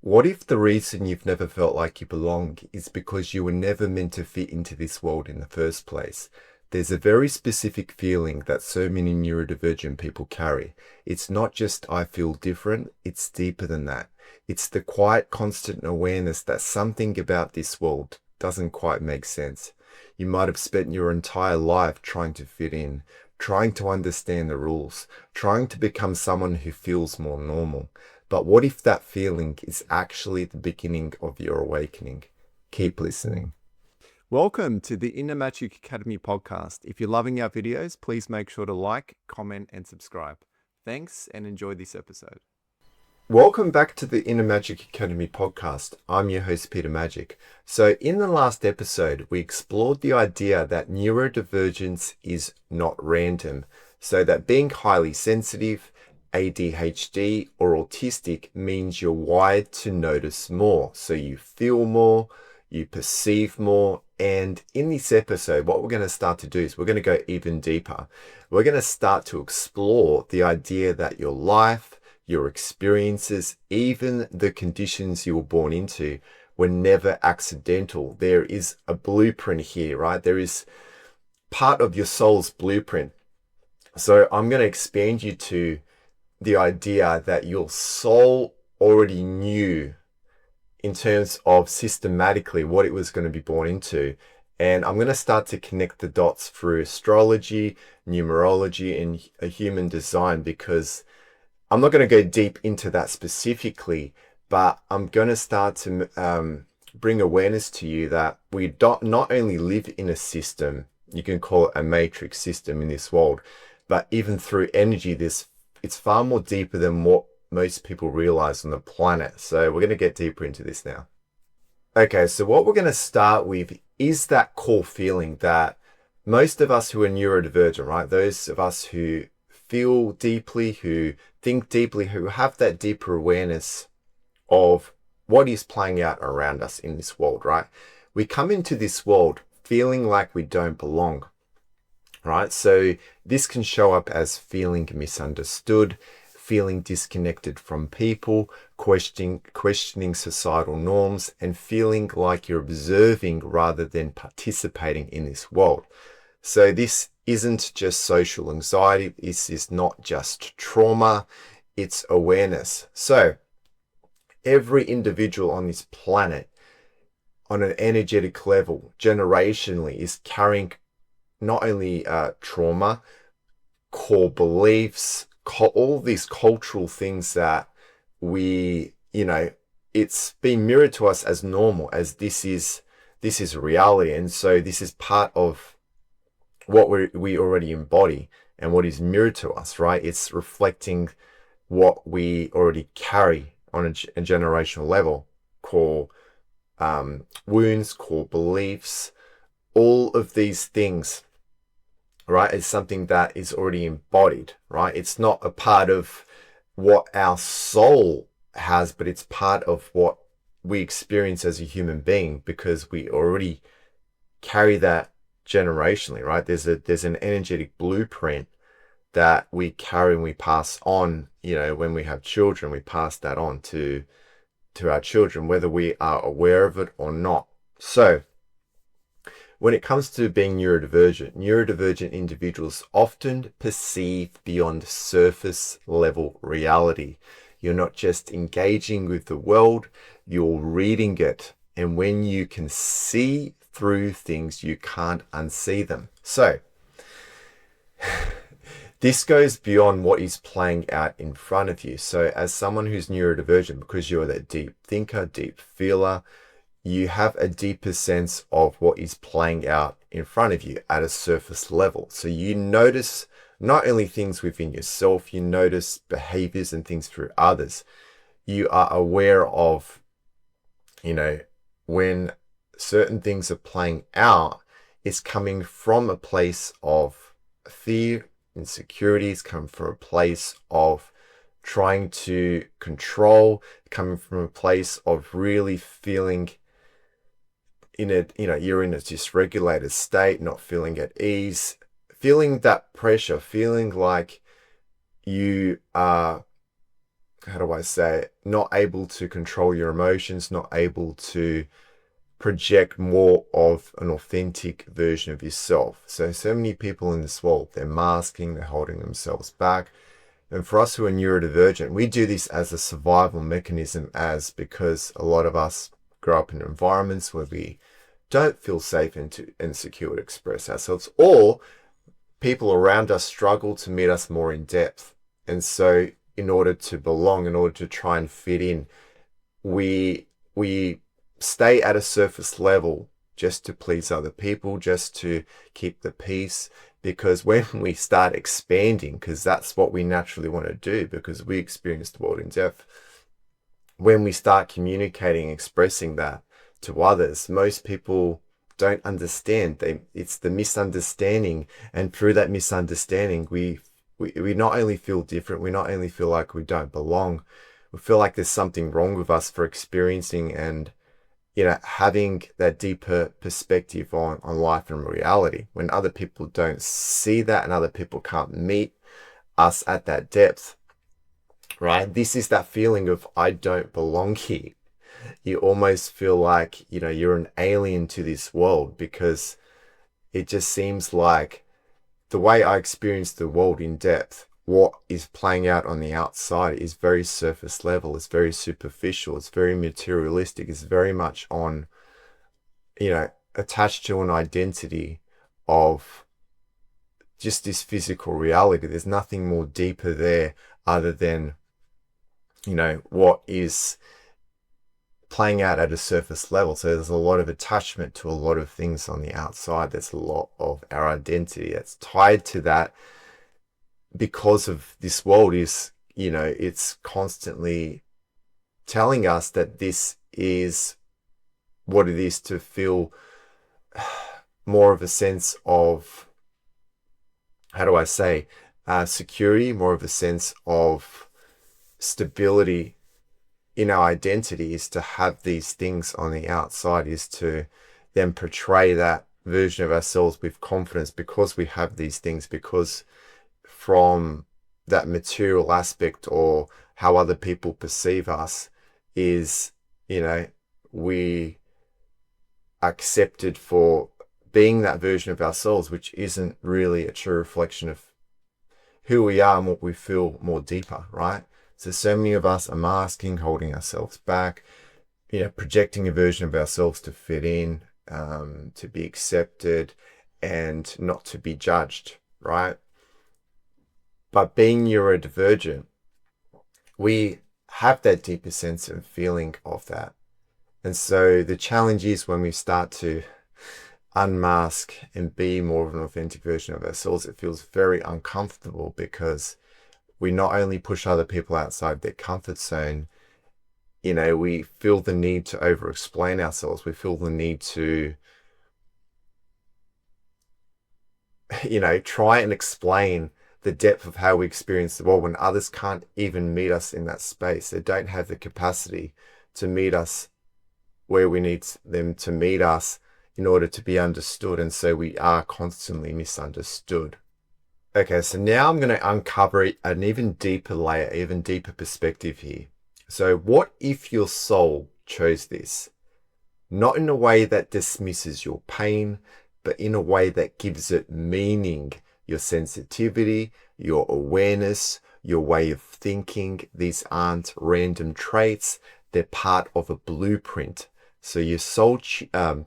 What if the reason you've never felt like you belong is because you were never meant to fit into this world in the first place? There's a very specific feeling that so many neurodivergent people carry. It's not just I feel different, it's deeper than that. It's the quiet, constant awareness that something about this world doesn't quite make sense. You might have spent your entire life trying to fit in, trying to understand the rules, trying to become someone who feels more normal. But what if that feeling is actually the beginning of your awakening? Keep listening. Welcome to the Inner Magic Academy podcast. If you're loving our videos, please make sure to like, comment, and subscribe. Thanks and enjoy this episode. Welcome back to the Inner Magic Academy podcast. I'm your host, Peter Magic. So in the last episode, we explored the idea that neurodivergence is not random. So that being highly sensitive, ADHD or autistic means you're wired to notice more. So you feel more, you perceive more. And in this episode, what we're going to start to do is we're going to go even deeper. We're going to start to explore the idea that your life, your experiences, even the conditions you were born into were never accidental. There is a blueprint here, right? There is part of your soul's blueprint. So I'm going to expand you to the idea that your soul already knew in terms of systematically what it was going to be born into. And I'm going to start to connect the dots through astrology, numerology, and human design, because I'm not going to go deep into that specifically, but I'm going to start to bring awareness to you that we don't not only live in a system, you can call it a matrix system in this world, but even through energy, it's far more deeper than what most people realize on the planet. So we're going to get deeper into this now. Okay, so what we're going to start with is that core feeling that most of us who are neurodivergent, right? Those of us who feel deeply, who think deeply, who have that deeper awareness of what is playing out around us in this world, right? We come into this world feeling like we don't belong. Right? So this can show up as feeling misunderstood, feeling disconnected from people, questioning societal norms, and feeling like you're observing rather than participating in this world. So this isn't just social anxiety. This is not just trauma. It's awareness. So every individual on this planet, on an energetic level, generationally, is carrying not only trauma, core beliefs, all these cultural things that it's been mirrored to us as normal, as this is reality. And so this is part of what we already embody and what is mirrored to us, right? It's reflecting what we already carry on a generational level, core wounds, core beliefs, all of these things, right, is something that is already embodied, right? It's not a part of what our soul has, but it's part of what we experience as a human being, because we already carry that generationally, right? There's an energetic blueprint that we carry and we pass on. When we have children, we pass that on to our children, whether we are aware of it or not. So when it comes to being neurodivergent individuals often perceive beyond surface level reality. You're not just engaging with the world, you're reading it. And when you can see through things, you can't unsee them. So this goes beyond what is playing out in front of you. So as someone who's neurodivergent, because you're that deep thinker, deep feeler, you have a deeper sense of what is playing out in front of you at a surface level. So you notice not only things within yourself, you notice behaviors and things through others. You are aware of, when certain things are playing out, it's coming from a place of fear, insecurities, come from a place of trying to control, coming from a place of really feeling you're in a dysregulated state, not feeling at ease, feeling that pressure, feeling like you are how do I say it, not able to control your emotions, not able to project more of an authentic version of yourself. So many people in this world, they're masking, they're holding themselves back. And for us who are neurodivergent, we do this as a survival mechanism, because a lot of us grow up in environments where we don't feel safe and secure to express ourselves, or people around us struggle to meet us more in depth. And so in order to belong, in order to try and fit in, we stay at a surface level just to please other people, just to keep the peace. Because when we start expanding, because that's what we naturally want to do, because we experience the world in depth, when we start communicating, expressing that to others, most people don't understand. It's the misunderstanding, and through that misunderstanding, we not only feel different, we not only feel like we don't belong, we feel like there's something wrong with us for experiencing and having that deeper perspective on life and reality. When other people don't see that and other people can't meet us at that depth, right? This is that feeling of I don't belong here. You almost feel like, you're an alien to this world, because it just seems like the way I experience the world in depth, what is playing out on the outside is very surface level, it's very superficial, it's very materialistic, it's very much on, attached to an identity of just this physical reality. There's nothing more deeper there other than, what is playing out at a surface level. So there's a lot of attachment to a lot of things on the outside. There's a lot of our identity that's tied to that, because of this world is, it's constantly telling us that this is what it is to feel more of a sense of, how do I say, security, more of a sense of stability in our identity, is to have these things on the outside, is to then portray that version of ourselves with confidence, because we have these things, because from that material aspect or how other people perceive us is, we are accepted for being that version of ourselves, which isn't really a true reflection of who we are and what we feel more deeper, right? So many of us are masking, holding ourselves back, projecting a version of ourselves to fit in, to be accepted and not to be judged, right? But being neurodivergent, we have that deeper sense and feeling of that. And so the challenge is, when we start to unmask and be more of an authentic version of ourselves, it feels very uncomfortable, because we not only push other people outside their comfort zone, we feel the need to over-explain ourselves. We feel the need to, try and explain the depth of how we experience the world when others can't even meet us in that space. They don't have the capacity to meet us where we need them to meet us in order to be understood. And so we are constantly misunderstood. Okay, so now I'm going to uncover an even deeper layer, even deeper perspective here. So what if your soul chose this? Not in a way that dismisses your pain, but in a way that gives it meaning. Your sensitivity, your awareness, your way of thinking, these aren't random traits. They're part of a blueprint. So your soul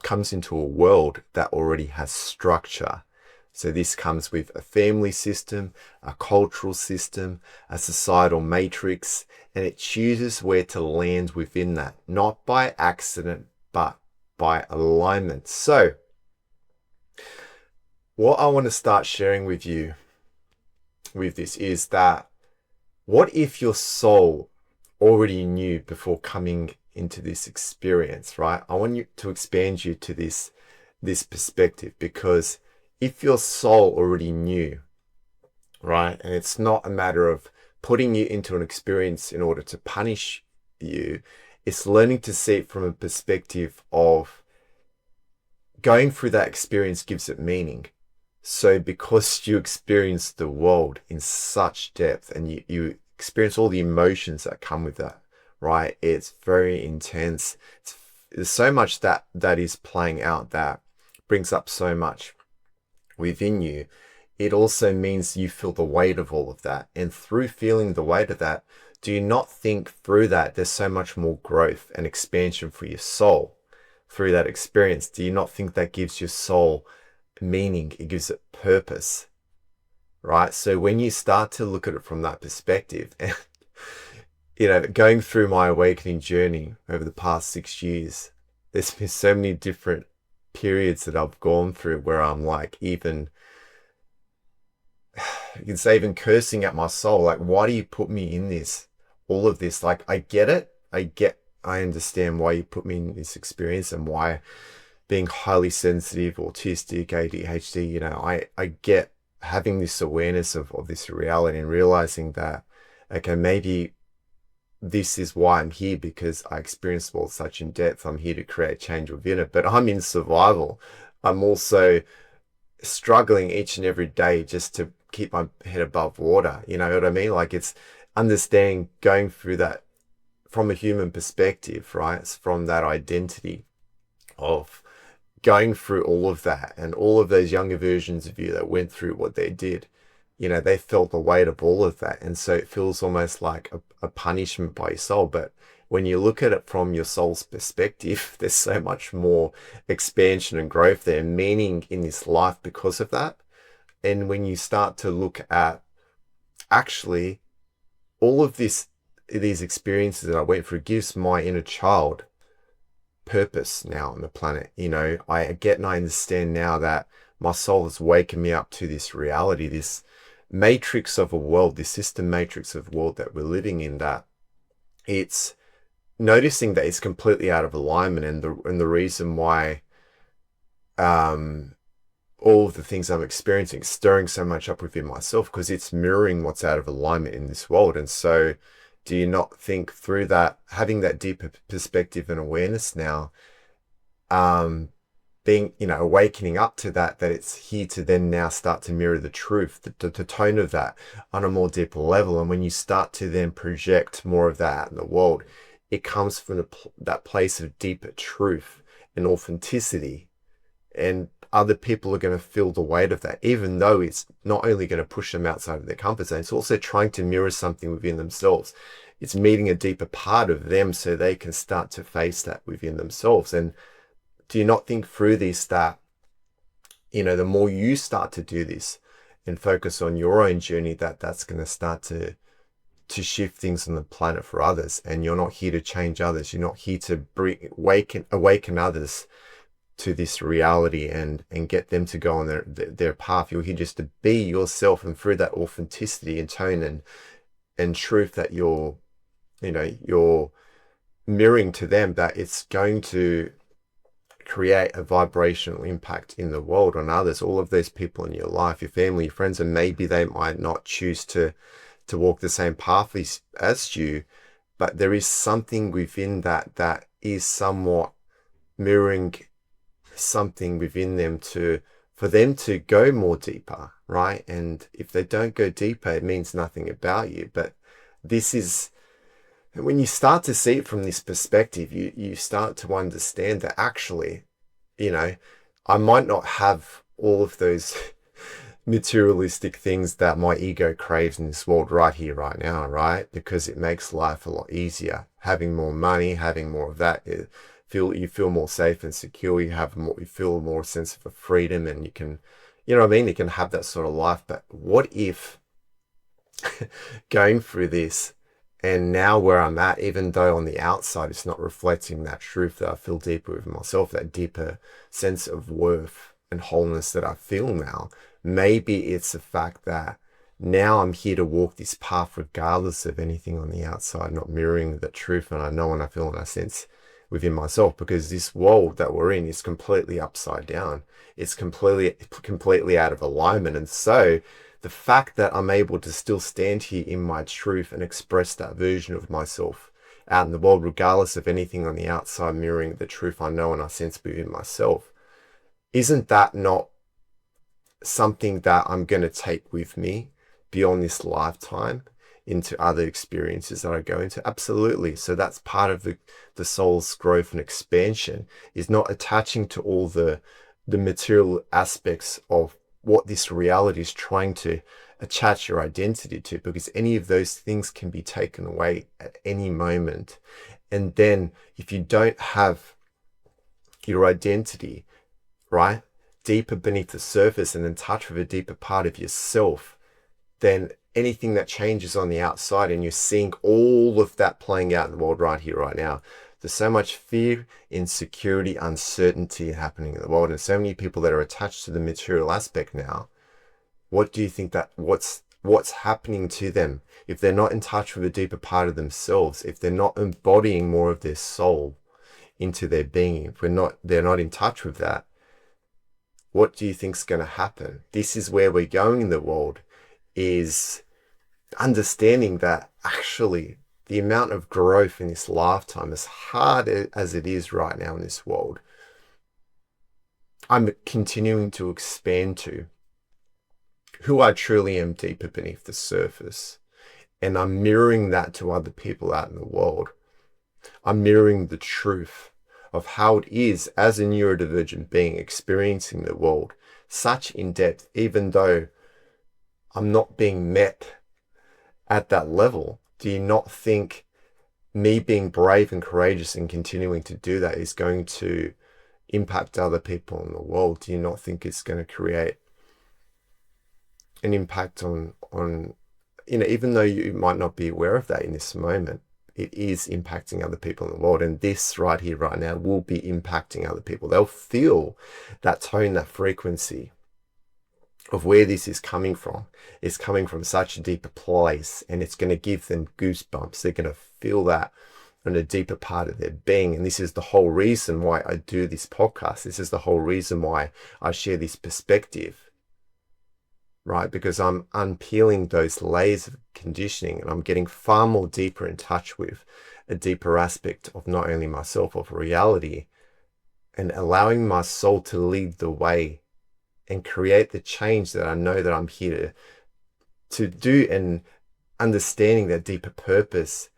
comes into a world that already has structure. So this comes with a family system, a cultural system, a societal matrix, and it chooses where to land within that, not by accident, but by alignment. So what I want to start sharing with you with this is that, what if your soul already knew before coming into this experience, right? I want you to expand you to this perspective, because if your soul already knew, right, and it's not a matter of putting you into an experience in order to punish you, it's learning to see it from a perspective of going through that experience gives it meaning. So because you experience the world in such depth, and you experience all the emotions that come with that, right? It's very intense. There's so much that is playing out that brings up so much within you. It also means you feel the weight of all of that. And through feeling the weight of that, do you not think through that there's so much more growth and expansion for your soul through that experience? Do you not think that gives your soul meaning? It gives it purpose, right? So when you start to look at it from that perspective, and going through my awakening journey over the past 6 years, there's been so many different periods that I've gone through where I'm like, even you can say, even cursing at my soul, like, why do you put me in this, all of this? Like, I get it. I understand why you put me in this experience and why being highly sensitive, autistic, ADHD, I get having this awareness of this reality and realizing that, okay, maybe this is why I'm here, because I experienced all such in depth. I'm here to create change within it, but I'm in survival. I'm also struggling each and every day just to keep my head above water. You know what I mean? Like, it's understanding, going through that from a human perspective, right? It's from that identity of going through all of that, and all of those younger versions of you that went through what they did, they felt the weight of all of that. And so it feels almost like a punishment by your soul. But when you look at it from your soul's perspective, there's so much more expansion and growth there, meaning in this life because of that. And when you start to look at, actually, all of these experiences that I went through gives my inner child purpose now on the planet. I get and I understand now that my soul has waken me up to this reality, this matrix of a world, this system matrix of world that we're living in, that it's noticing that it's completely out of alignment. And the reason why all of the things I'm experiencing stirring so much up within myself, because it's mirroring what's out of alignment in this world. And so do you not think through that, having that deeper perspective and awareness now, being, awakening up to that it's here to then now start to mirror the truth, the tone of that on a more deeper level. And when you start to then project more of that out in the world, it comes from that place of deeper truth and authenticity. And other people are going to feel the weight of that, even though it's not only going to push them outside of their comfort zone, it's also trying to mirror something within themselves. It's meeting a deeper part of them so they can start to face that within themselves. And do you not think through this that, the more you start to do this and focus on your own journey, that's going to start to shift things on the planet for others? And you're not here to change others. You're not here to awaken others to this reality and get them to go on their path. You're here just to be yourself, and through that authenticity and tone and truth that you're mirroring to them, that it's going to create a vibrational impact in the world on others, all of those people in your life, your family, your friends. And maybe they might not choose to walk the same path as you, but there is something within that is somewhat mirroring something within them for them to go more deeper, right? And if they don't go deeper, it means nothing about you. But this is, when you start to see it from this perspective, you start to understand that actually, I might not have all of those materialistic things that my ego craves in this world right here, right now, right? Because it makes life a lot easier. Having more money, having more of that, you feel more safe and secure. You feel more sense of a freedom, and you can, you can have that sort of life. But what if going through this, and now where I'm at, even though on the outside it's not reflecting that truth that I feel deeper within myself, that deeper sense of worth and wholeness that I feel now, maybe it's the fact that now I'm here to walk this path regardless of anything on the outside, not mirroring the truth. And I know and I feel and I sense within myself, because this world that we're in is completely upside down. It's completely out of alignment. And so the fact that I'm able to still stand here in my truth and express that version of myself out in the world, regardless of anything on the outside mirroring the truth I know and I sense within myself, isn't that not something that I'm going to take with me beyond this lifetime? into other experiences that I go into? Absolutely. So that's part of the soul's growth and expansion, is not attaching to all the material aspects of what this reality is trying to attach your identity to, because any of those things can be taken away at any moment. And then if you don't have your identity, right, deeper beneath the surface and in touch with a deeper part of yourself, then anything that changes on the outside, and you're seeing all of that playing out in the world right here, right now. There's so much fear, insecurity, uncertainty happening in the world, and so many people that are attached to the material aspect now. What do you think that what's happening to them if they're not in touch with a deeper part of themselves, if they're not embodying more of their soul into their being, if they're not in touch with that? What do you think's going to happen? This is where we're going in the world, is understanding that actually the amount of growth in this lifetime, as hard as it is right now in this world, I'm continuing to expand to who I truly am deeper beneath the surface. And I'm mirroring that to other people out in the world. I'm mirroring the truth of how it is as a neurodivergent being experiencing the world such in depth, even though I'm not being met at that level. Do you not think me being brave and courageous and continuing to do that is going to impact other people in the world? Do you not think it's going to create an impact on even though you might not be aware of that in this moment, it is impacting other people in the world. And this right here, right now, will be impacting other people. They'll feel that tone, that frequency of where this is coming from. It's coming from such a deeper place, and it's going to give them goosebumps. They're going to feel that on a deeper part of their being. And this is the whole reason why I do this podcast. This is the whole reason why I share this perspective, right? Because I'm unpeeling those layers of conditioning, and I'm getting far more deeper in touch with a deeper aspect of not only myself, of reality, and allowing my soul to lead the way and create the change that I know that I'm here to do, and understanding that deeper purpose.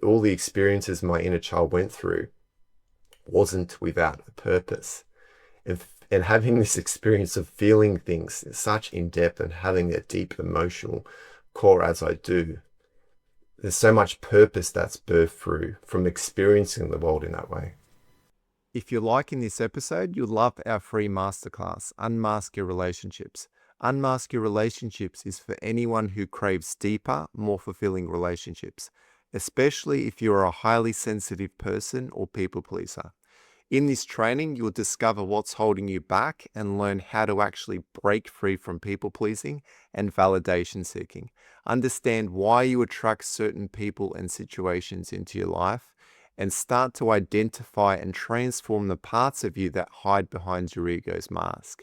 All the experiences my inner child went through wasn't without a purpose. And having this experience of feeling things such in depth and having that deep emotional core as I do, there's so much purpose that's birthed through from experiencing the world in that way. If you're liking this episode, you'll love our free masterclass, Unmask Your Relationships. Unmask Your Relationships is for anyone who craves deeper, more fulfilling relationships, especially if you're a highly sensitive person or people pleaser. In this training, you'll discover what's holding you back and learn how to actually break free from people pleasing and validation seeking. Understand why you attract certain people and situations into your life, and start to identify and transform the parts of you that hide behind your ego's mask.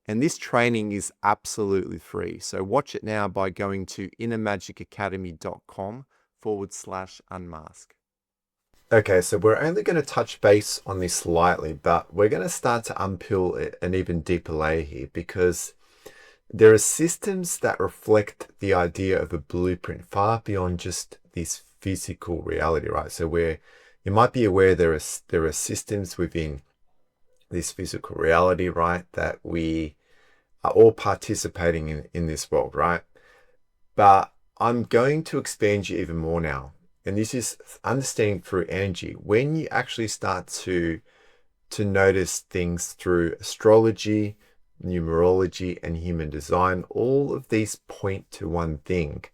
And this training is absolutely free. So watch it now by going to innermagicacademy.com/unmask. Okay, so we're only going to touch base on this lightly, but we're going to start to unpeel an even deeper layer here, because there are systems that reflect the idea of a blueprint far beyond just this physical reality, right? So you might be aware there are systems within this physical reality, right, that we are all participating in this world, right? But I'm going to expand you even more now. And this is understanding through energy. When you actually start to notice things through astrology, numerology, and human design, all of these point to one thing,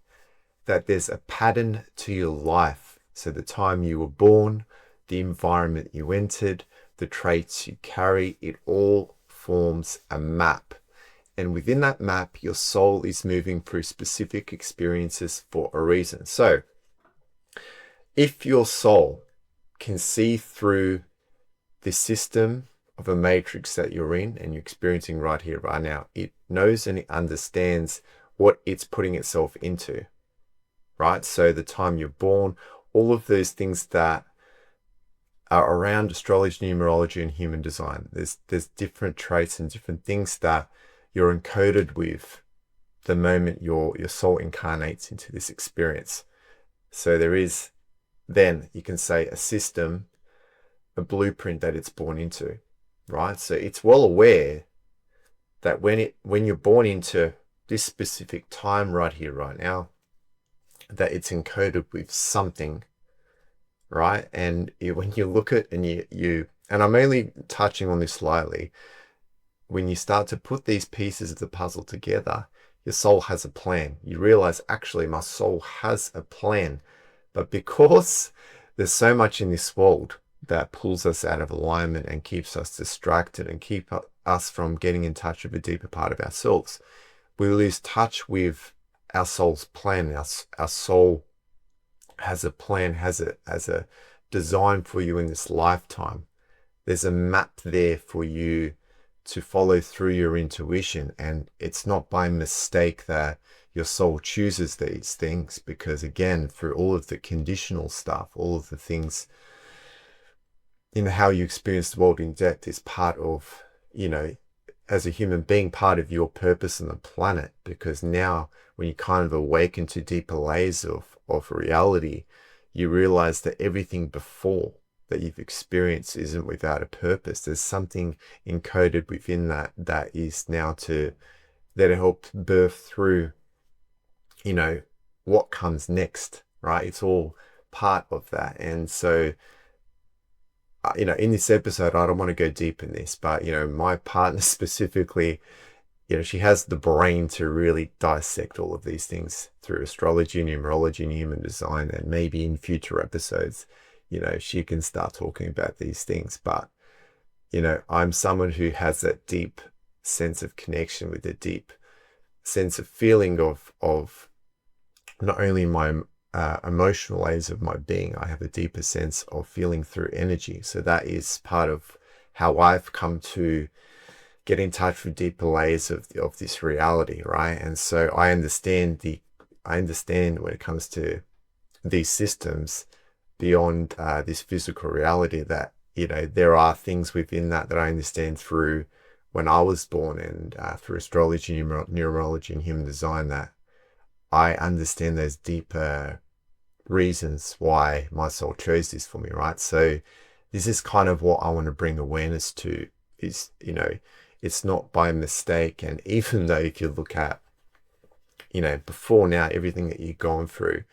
that there's a pattern to your life. So the time you were born, the environment you entered, the traits you carry, it all forms a map. And within that map, your soul is moving through specific experiences for a reason. So if your soul can see through the system of a matrix that you're in and you're experiencing right here, right now, it knows and it understands what it's putting itself into, right? So the time you're born, all of those things that are around astrology, numerology, and human design. There's different traits and different things that you're encoded with the moment your soul incarnates into this experience. So there is, then you can say, a system, a blueprint that it's born into, right? So it's well aware that when you're born into this specific time right here, right now, that it's encoded with something, right? And when you look at and and I'm only touching on this slightly, when you start to put these pieces of the puzzle together, your soul has a plan. You realize, actually, my soul has a plan. But because there's so much in this world that pulls us out of alignment and keeps us distracted and keep us from getting in touch with a deeper part of ourselves, we lose touch with our soul's plan. Our soul has a plan, has a design for you in this lifetime. There's a map there for you to follow through your intuition. And it's not by mistake that your soul chooses these things, because again, through all of the conditional stuff, all of the things in how you experience the world in depth is part of, as a human being, part of your purpose on the planet. Because now when you kind of awaken to deeper layers of reality, you realize that everything before that you've experienced isn't without a purpose. There's something encoded within that is now that helped birth through, what comes next, right? It's all part of that. And so, in this episode, I don't want to go deep in this, but, my partner specifically, she has the brain to really dissect all of these things through astrology, numerology, and human design. And maybe in future episodes, she can start talking about these things. But, I'm someone who has that deep sense of connection with a deep sense of feeling of not only my emotional layers of my being, I have a deeper sense of feeling through energy. So that is part of how I've come to get in touch with deeper layers of this reality, right? And so I understand when it comes to these systems beyond this physical reality, that there are things within that I understand through when I was born, and through astrology, numerology, and human design, that I understand those deeper reasons why my soul chose this for me, right? So this is kind of what I want to bring awareness to, is, it's not by mistake. And even though if you look at, before now, everything that you've gone through,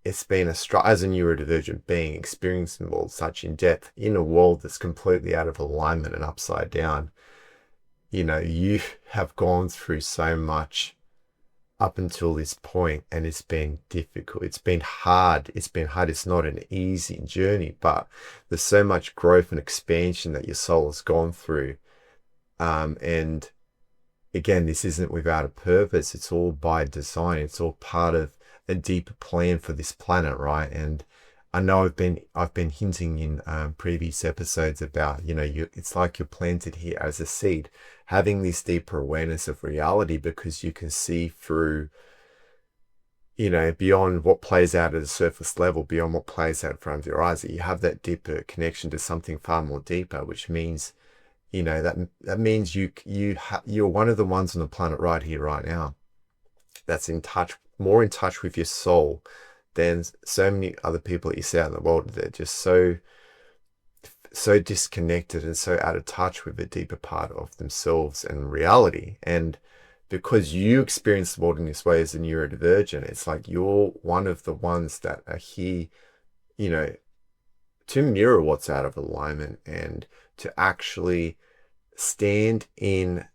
it's been as a neurodivergent being, experiencing the world such in depth, in a world that's completely out of alignment and upside down. You have gone through so much up until this point, and it's been difficult. It's been hard. It's not an easy journey, but there's so much growth and expansion that your soul has gone through. And again, this isn't without a purpose. It's all by design. It's all part of a deeper plan for this planet, right? And I know I've been hinting in previous episodes about, it's like you're planted here as a seed, having this deeper awareness of reality, because you can see through, beyond what plays out at a surface level, beyond what plays out in front of your eyes, that you have that deeper connection to something far more deeper, which means, that means you're one of the ones on the planet right here, right now, that's more in touch with your soul than so many other people that you see out in the world. They're just so disconnected and so out of touch with a deeper part of themselves and reality. And because you experience the world in this way as a neurodivergent, it's like you're one of the ones that are here, to mirror what's out of alignment, and to actually stand in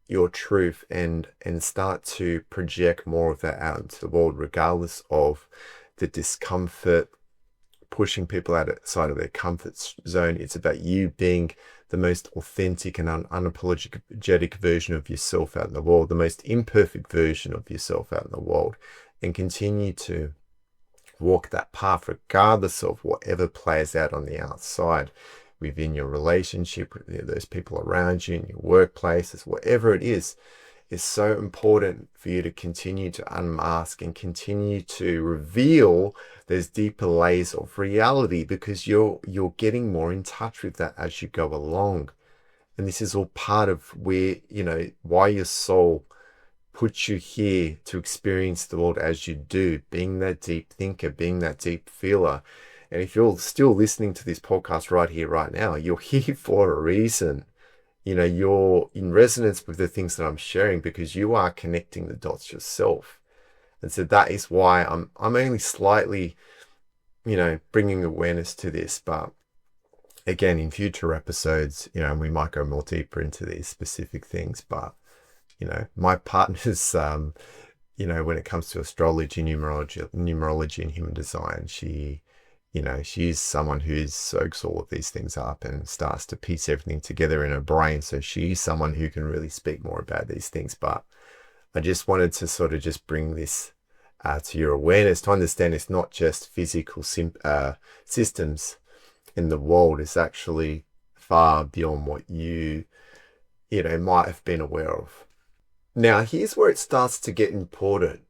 your truth and start to project more of that out into the world, regardless of the discomfort, pushing people outside of their comfort zone. It's about you being the most authentic and unapologetic version of yourself out in the world, the most imperfect version of yourself out in the world, and continue to walk that path regardless of whatever plays out on the outside, within your relationship with those people around you, in your workplaces, whatever it is. It's so important for you to continue to unmask and continue to reveal those deeper layers of reality, because you're getting more in touch with that as you go along. And this is all part of where, why your soul put you here to experience the world as you do, being that deep thinker, being that deep feeler. And if you're still listening to this podcast right here, right now, you're here for a reason. You're in resonance with the things that I'm sharing because you are connecting the dots yourself. And so that is why I'm only slightly, bringing awareness to this. But again, in future episodes, we might go more deeper into these specific things. But, my partner's, when it comes to astrology, numerology and human design, she's someone who soaks all of these things up and starts to piece everything together in her brain. So she's someone who can really speak more about these things. But I just wanted to sort of just bring this to your awareness to understand it's not just physical systems in the world. It's actually far beyond what you might have been aware of. Now, here's where it starts to get important.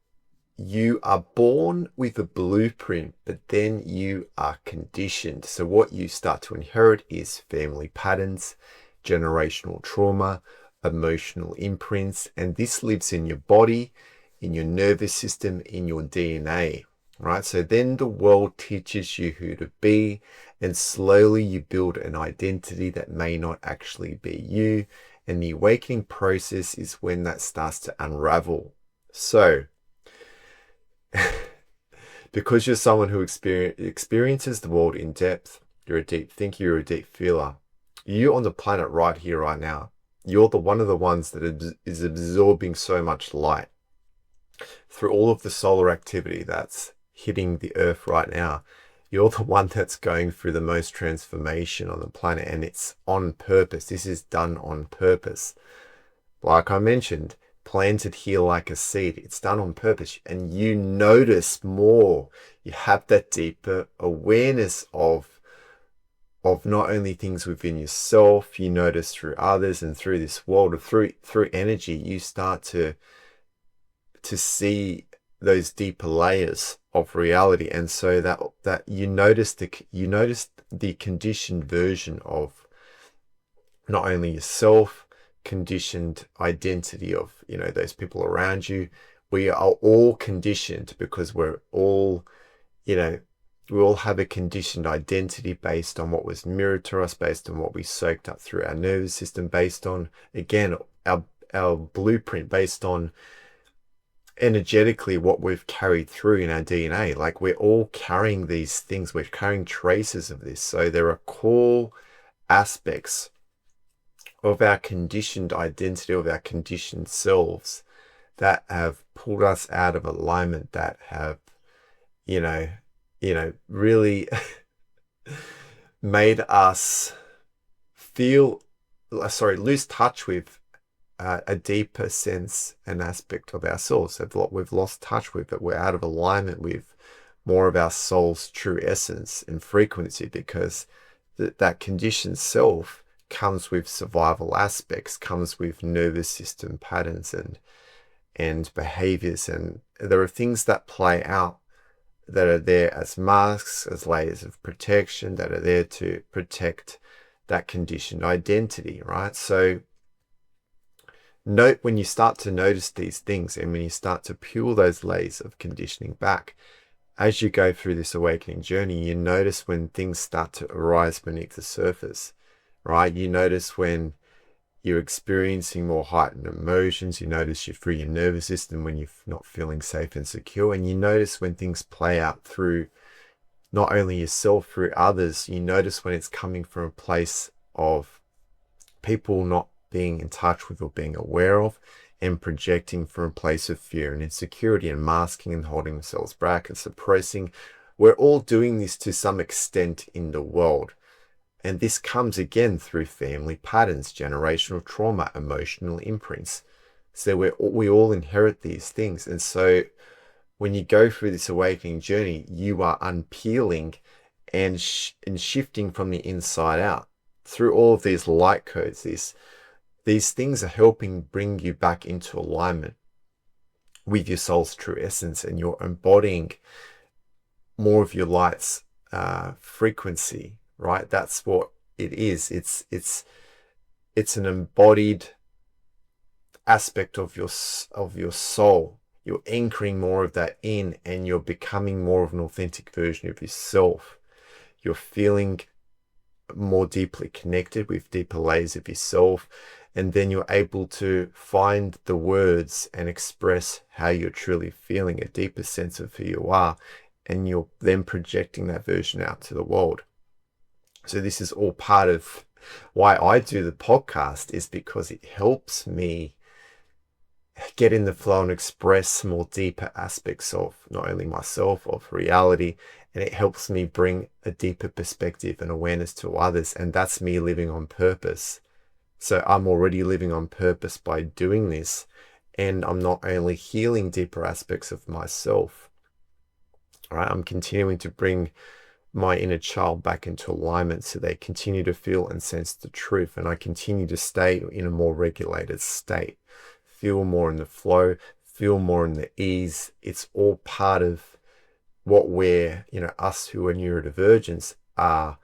You are born with a blueprint, but then you are conditioned. So what you start to inherit is family patterns, generational trauma, emotional imprints, and this lives in your body, in your nervous system, in your DNA, right? So then the world teaches you who to be, and slowly you build an identity that may not actually be you. And the awakening process is when that starts to unravel. So, because you're someone who experiences the world in depth, you're a deep thinker, you're a deep feeler. You on the planet right here, right now, you're one of the ones that is absorbing so much light through all of the solar activity that's hitting the earth right now. You're the one that's going through the most transformation on the planet, and it's on purpose. This is done on purpose. Like I mentioned, planted here like a seed. It's done on purpose, and you notice more. You have that deeper awareness of not only things within yourself, you notice through others and through this world, or through energy, you start to see those deeper layers of reality. And so that you notice the conditioned version of not only yourself, conditioned identity of those people around you. We are all conditioned because we're all we all have a conditioned identity based on what was mirrored to us, based on what we soaked up through our nervous system, based on, again, our blueprint, based on energetically what we've carried through in our DNA. Like, we're all carrying these things, we're carrying traces of this. So there are core aspects of our conditioned identity, of our conditioned selves, that have pulled us out of alignment, that have really made us lose touch with a deeper sense and aspect of ourselves, of what we've lost touch with, that we're out of alignment with more of our soul's true essence and frequency, because that conditioned self comes with survival aspects, comes with nervous system patterns and behaviors, and there are things that play out that are there as masks, as layers of protection, that are there to protect that conditioned identity, right? So note when you start to notice these things, and when you start to peel those layers of conditioning back, as you go through this awakening journey, you notice when things start to arise beneath the surface, right? You notice when you're experiencing more heightened emotions. You notice you're through your nervous system when you're not feeling safe and secure. And you notice when things play out through not only yourself, through others. You notice when it's coming from a place of people not being in touch with or being aware of, and projecting from a place of fear and insecurity, and masking and holding themselves back and suppressing. We're all doing this to some extent in the world. And this comes again through family patterns, generational trauma, emotional imprints. So we all inherit these things. And so when you go through this awakening journey, you are unpeeling and shifting from the inside out through all of these light codes. These things are helping bring you back into alignment with your soul's true essence, and you're embodying more of your light's frequency, right? That's what it is. It's an embodied aspect of your soul. You're anchoring more of that in, and you're becoming more of an authentic version of yourself. You're feeling more deeply connected with deeper layers of yourself, and then you're able to find the words and express how you're truly feeling, a deeper sense of who you are, and you're then projecting that version out to the world. So this is all part of why I do the podcast, is because it helps me get in the flow and express more deeper aspects of not only myself, of reality, and it helps me bring a deeper perspective and awareness to others. And that's me living on purpose. So I'm already living on purpose by doing this, and I'm not only healing deeper aspects of myself, right? I'm continuing to bring my inner child back into alignment so they continue to feel and sense the truth, and I continue to stay in a more regulated state, feel more in the flow, feel more in the ease. It's all part of what we're, us who are neurodivergents are.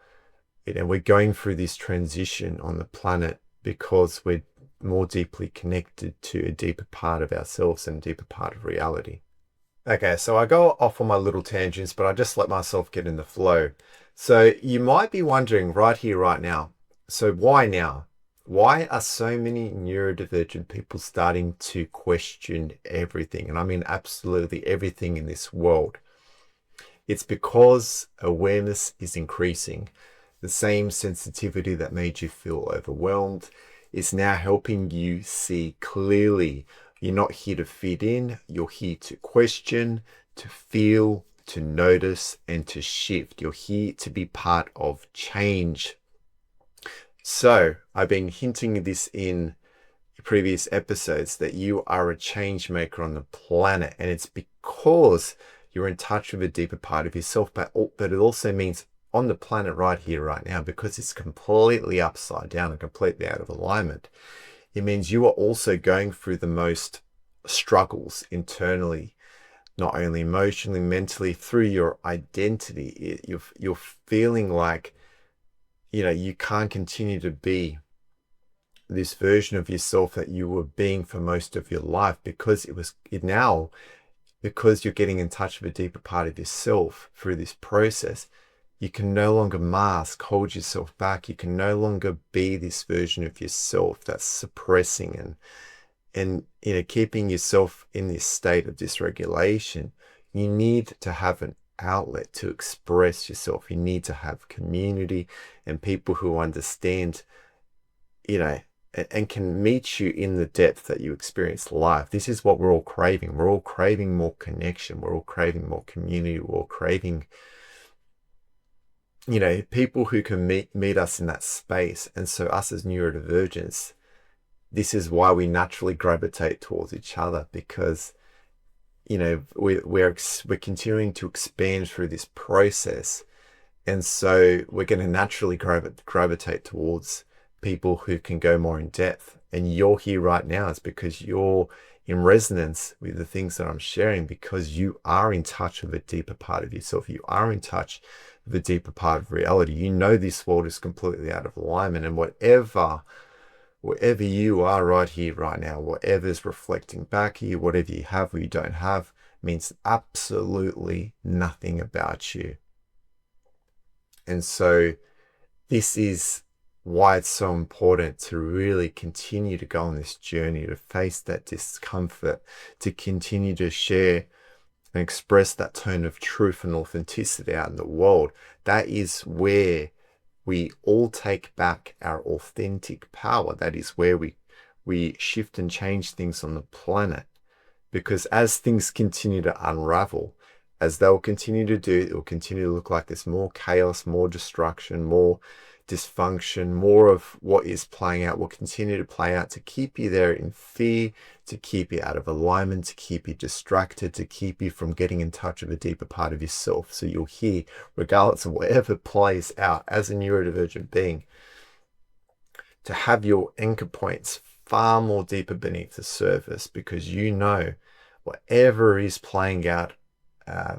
We're going through this transition on the planet because we're more deeply connected to a deeper part of ourselves and a deeper part of reality. Okay, so I go off on my little tangents, but I just let myself get in the flow. So you might be wondering right here, right now, so why now? Why are so many neurodivergent people starting to question everything? And I mean absolutely everything in this world. It's because awareness is increasing. The same sensitivity that made you feel overwhelmed is now helping you see clearly. You're not here to fit in, you're here to question, to feel, to notice, and to shift. You're here to be part of change. So, I've been hinting this in previous episodes that you are a change maker on the planet, and it's because you're in touch with a deeper part of yourself, but it also means on the planet right here, right now, because it's completely upside down and completely out of alignment. It means you are also going through the most struggles internally, not only emotionally, mentally, through your identity. You're feeling like, you can't continue to be this version of yourself that you were being for most of your life, because because you're getting in touch with a deeper part of yourself through this process. You can no longer hold yourself back. You can no longer be this version of yourself that's suppressing and keeping yourself in this state of dysregulation. You need to have an outlet to express yourself. You need to have community and people who understand, and can meet you in the depth that you experience life. This is what we're all craving. We're all craving more connection. We're all craving more community. We're all craving people who can meet us in that space. And so us as neurodivergents, this is why we naturally gravitate towards each other, because we're continuing to expand through this process, and so we're going to naturally gravitate towards people who can go more in depth. And you're here right now is because you're in resonance with the things that I'm sharing, because you are in touch with a deeper part of yourself. You are in touch with a deeper part of reality. This world is completely out of alignment, and wherever you are right here, right now, whatever's reflecting back at you, whatever you have or you don't have, means absolutely nothing about you. And so this is why it's so important to really continue to go on this journey, to face that discomfort, to continue to share and express that tone of truth and authenticity out in the world. That is where we all take back our authentic power. That is where we shift and change things on the planet. Because as things continue to unravel, as they'll continue to do, it will continue to look like there's more chaos, more destruction, more dysfunction, more of what is playing out will continue to play out to keep you there in fear, to keep you out of alignment, to keep you distracted, to keep you from getting in touch with a deeper part of yourself. So you'll hear, regardless of whatever plays out as a neurodivergent being, to have your anchor points far more deeper beneath the surface, because whatever is playing out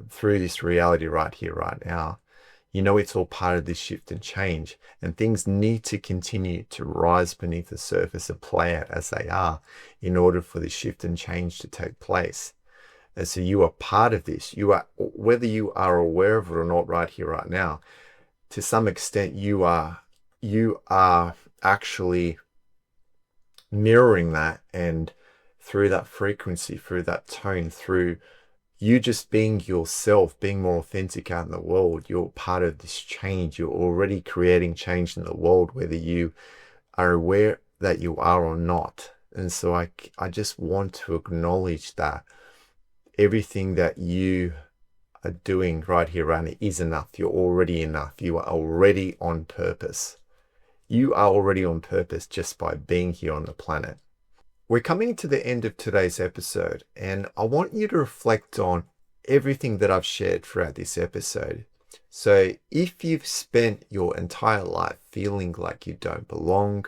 through this reality right here, right now, You know it's all part of this shift and change, and things need to continue to rise beneath the surface and play out as they are in order for the shift and change to take place. And so you are part of this. You are, whether you are aware of it or not right here, right now, to some extent, you are actually mirroring that, and through that frequency, through that tone, through you just being yourself, being more authentic out in the world, you're part of this change. You're already creating change in the world, whether you are aware that you are or not. And so I just want to acknowledge that everything that you are doing right here, right now, is enough. You're already enough. You are already on purpose. You are already on purpose just by being here on the planet. We're coming to the end of today's episode, and I want you to reflect on everything that I've shared throughout this episode. So if you've spent your entire life feeling like you don't belong,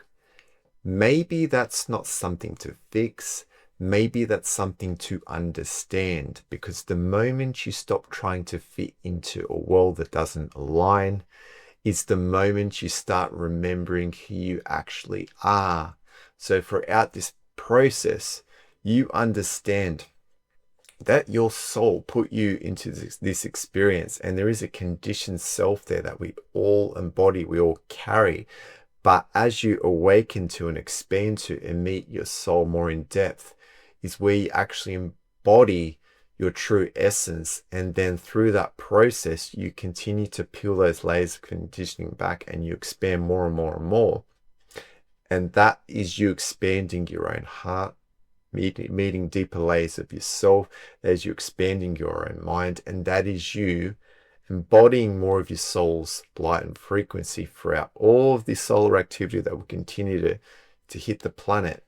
maybe that's not something to fix. Maybe that's something to understand, because the moment you stop trying to fit into a world that doesn't align is the moment you start remembering who you actually are. So throughout this process, you understand that your soul put you into this experience, and there is a conditioned self there that we all embody, we all carry. But as you awaken to and expand to and meet your soul more in depth, is where you actually embody your true essence. And then through that process, you continue to peel those layers of conditioning back, and you expand more and more and more. And that is you expanding your own heart, meeting deeper layers of yourself, as you expanding your own mind. And that is you embodying more of your soul's light and frequency throughout all of this solar activity that will continue to hit the planet.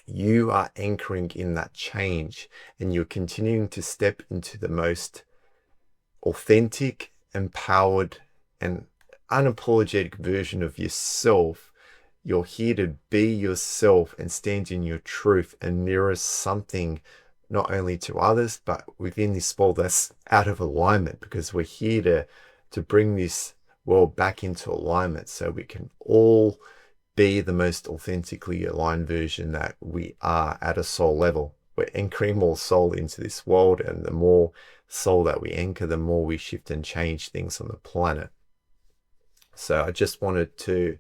You are anchoring in that change, and you're continuing to step into the most authentic, empowered, and unapologetic version of yourself. You're here to be yourself and stand in your truth and mirror something not only to others, but within this world that's out of alignment, because we're here to bring this world back into alignment so we can all be the most authentically aligned version that we are at a soul level. We're anchoring more soul into this world, and the more soul that we anchor, the more we shift and change things on the planet. So I just wanted to,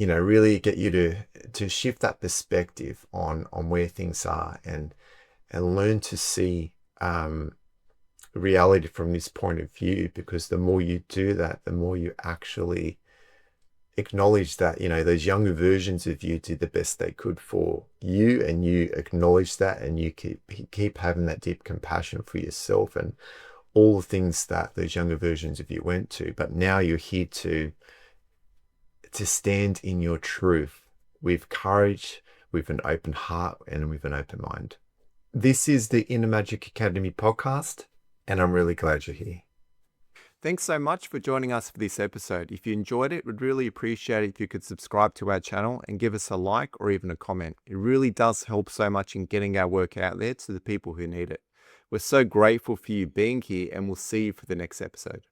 really get you to shift that perspective on where things are, and learn to see reality from this point of view, because the more you do that, the more you actually acknowledge that, those younger versions of you did the best they could for you, and you acknowledge that, and you keep having that deep compassion for yourself and all the things that those younger versions of you went to. But now you're here to stand in your truth with courage, with an open heart, and with an open mind. This is the Inner Magic Academy podcast, and I'm really glad you're here. Thanks so much for joining us for this episode. If you enjoyed it, we'd really appreciate it if you could subscribe to our channel and give us a like or even a comment. It really does help so much in getting our work out there to the people who need it. We're so grateful for you being here, and we'll see you for the next episode.